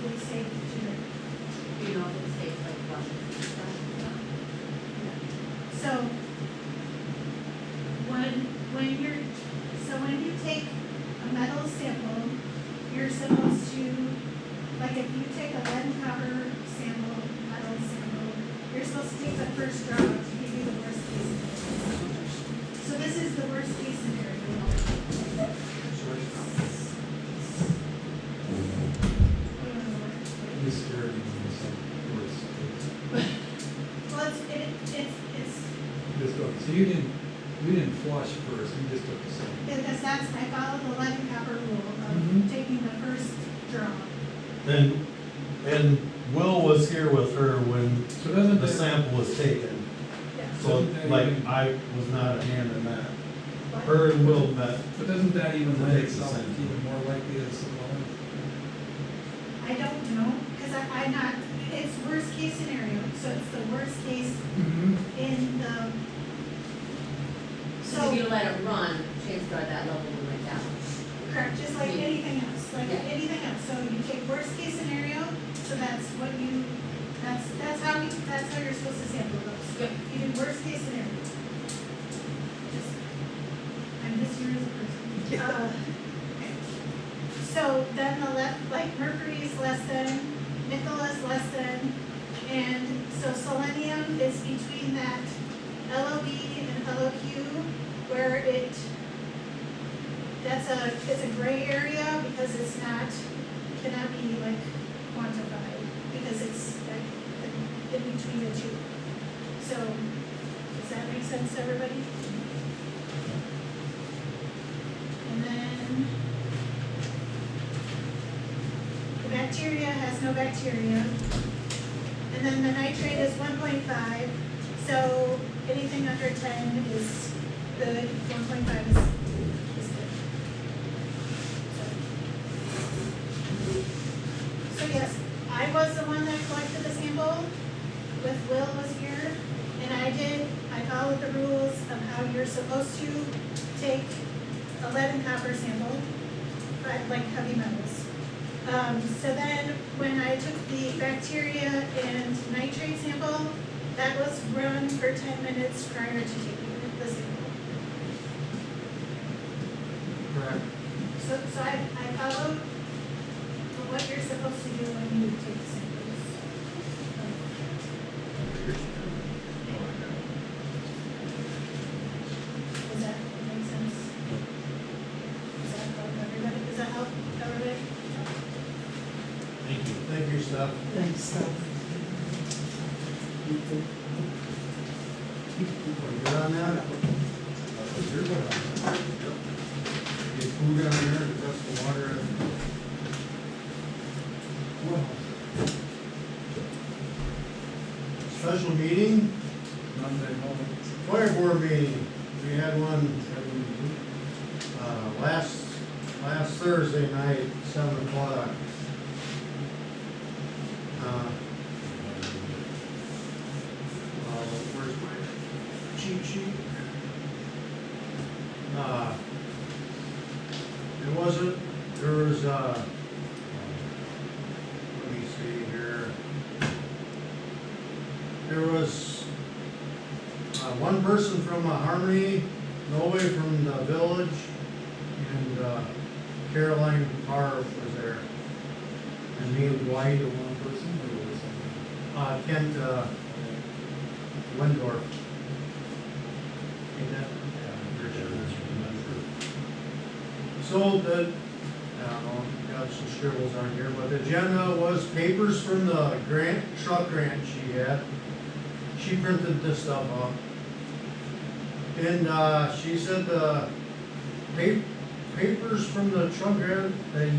relatively safe to drink. You know, if it's safe, like Washington. So when you take a metal sample, you're supposed to, like if you take a lead and copper sample, metal sample, you're supposed to take the first draw to give you the worst case scenario. So this is the worst case scenario. Well, So you didn't flush first, you just took the sample. because I followed the lead and copper rule of taking the first draw. And Will was here with her when So doesn't the that, sample was taken, Yeah. so like I was not a hand in that. Her and Will met. but doesn't that even lend Takes the itself sample. even more likely as well? I don't know, because I'm not, it's worst case scenario, so it's the worst case in the, So so, if you let it run, chances are that level will went down. correct, just like anything else, Yeah. anything else. So you take worst case scenario, so that's what you, that's how you're supposed to sample those. Yep. You do worst case scenario. Just, I'm just here as a person. Okay. So then the left, like mercury is less than, nickel is less than, and so selenium is between that LOB and LOQ, where it's a gray area because it's not, cannot be like quantified, because it's like in between the two. So, does that make sense to everybody? And then the bacteria has no bacteria. And then the nitrate is 1.5, so anything under 10 is good, 1.5 is good. So yes, I was the one that collected the sample, with Will was here, and I followed the rules of how you're supposed to take a lead and copper sample, like heavy metals. So then, when I took the bacteria and nitrate sample, that was run for 10 minutes prior to taking the sample. Correct. So I followed what you're supposed to do when you take samples. Does that make sense? Does that help everybody? Does that help everybody? Thank you. Thank you, Steph. Thanks, Steph. You good on that? You're good on that. Get food down there, adjust the water. Special meeting, Monday morning. fire board meeting. We had one last Thursday night, 7 o'clock. Where's my cheat sheet? It wasn't, there was, let me see here. There was one person from Harmony, Norway from the village, and Caroline Parr was there. And me and Dwight, One person or was something? Kent Wendorf. Ain't that? So the, I don't know, got some scribbles on here, but the agenda was papers from the grant, truck grant she had. She printed this stuff off. And she said the papers from the truck grant that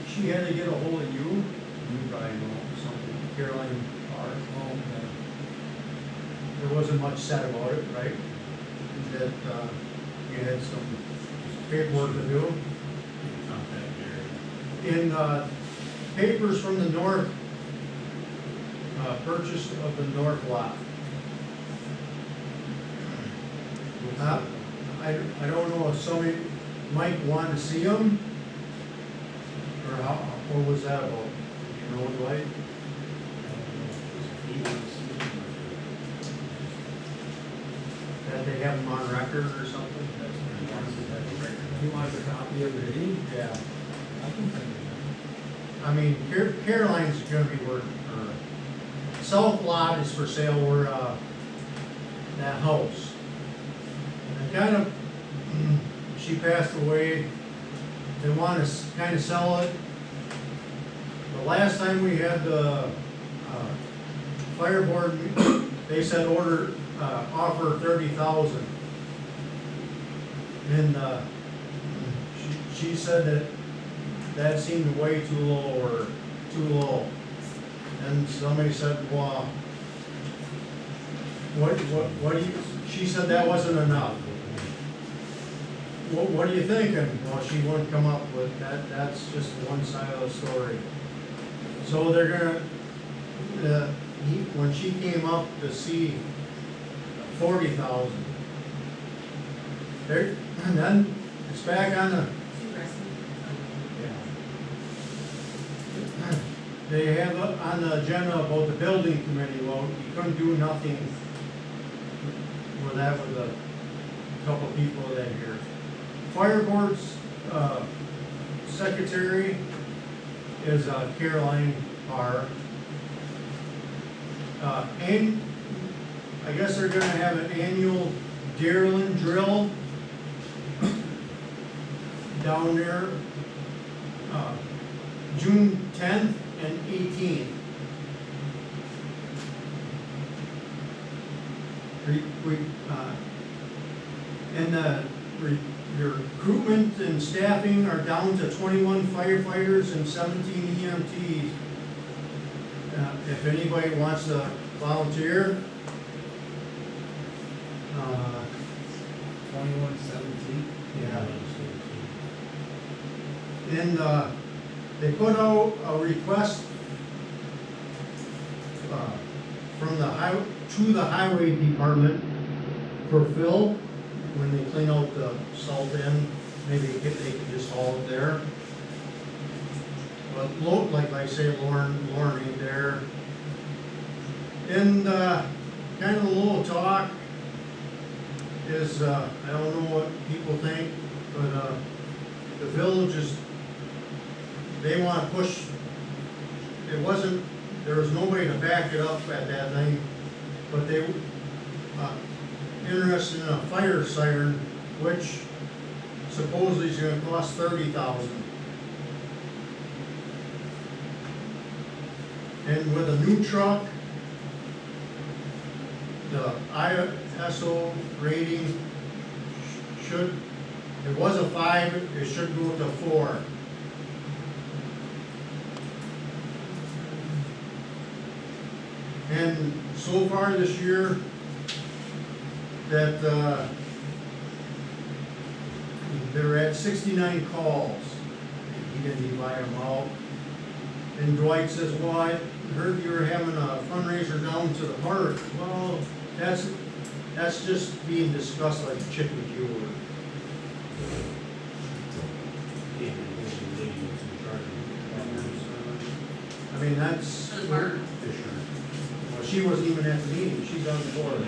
she had to get a hold of you. You probably know something, Caroline Parr. Oh, okay. There wasn't much said about it, right? That you had some paperwork to do. In papers from the north, purchase of the north lot. I don't know if somebody might want to see them, or what was that about? You know, Dwight? That they have them on record or something? He wants a copy of the deed? Yeah. I can send it. I mean, Caroline's gonna be working, or South Lot is for sale where, that house. And kind of, she passed away, they wanna kind of sell it. The last time we had the, fire board, they said offer 30,000. And, she said that seemed way too low or too low. And somebody said, well, what do you, she said that wasn't enough. What are you thinking? Well, she wouldn't come up with that, that's just one side of the story. So they're gonna, when she came up to see 40,000. And then it's back on the, they have on the agenda about the building committee. Well, you couldn't do nothing with that with a couple people that here. Fire board's secretary is Caroline Barr. And I guess they're gonna have an annual deerland drill down there, June 10th and 18th. And the recruitment and staffing are down to 21 firefighters and 17 EMTs. If anybody wants to volunteer, 2117? yeah. And they put out a request from to the highway department for fill when they clean out the salt end. Maybe they could just haul it there. But like I say, Lauren ain't there. And kind of a little talk is, I don't know what people think, but the village is, they want to push, there was nobody to back it up at that thing, but they interested in a fire siren, which supposedly is going to cost 30,000. And with a new truck, the ISO rating should, it was a 5, it should go to 4. And so far this year, that they're at 69 calls. He didn't divide them out. And Dwight says, well, I heard you were having a fundraiser down to the park. Well, that's just being discussed like chicken cure. I mean, that's. Martin. Well, she wasn't even at the meeting. She's on the board.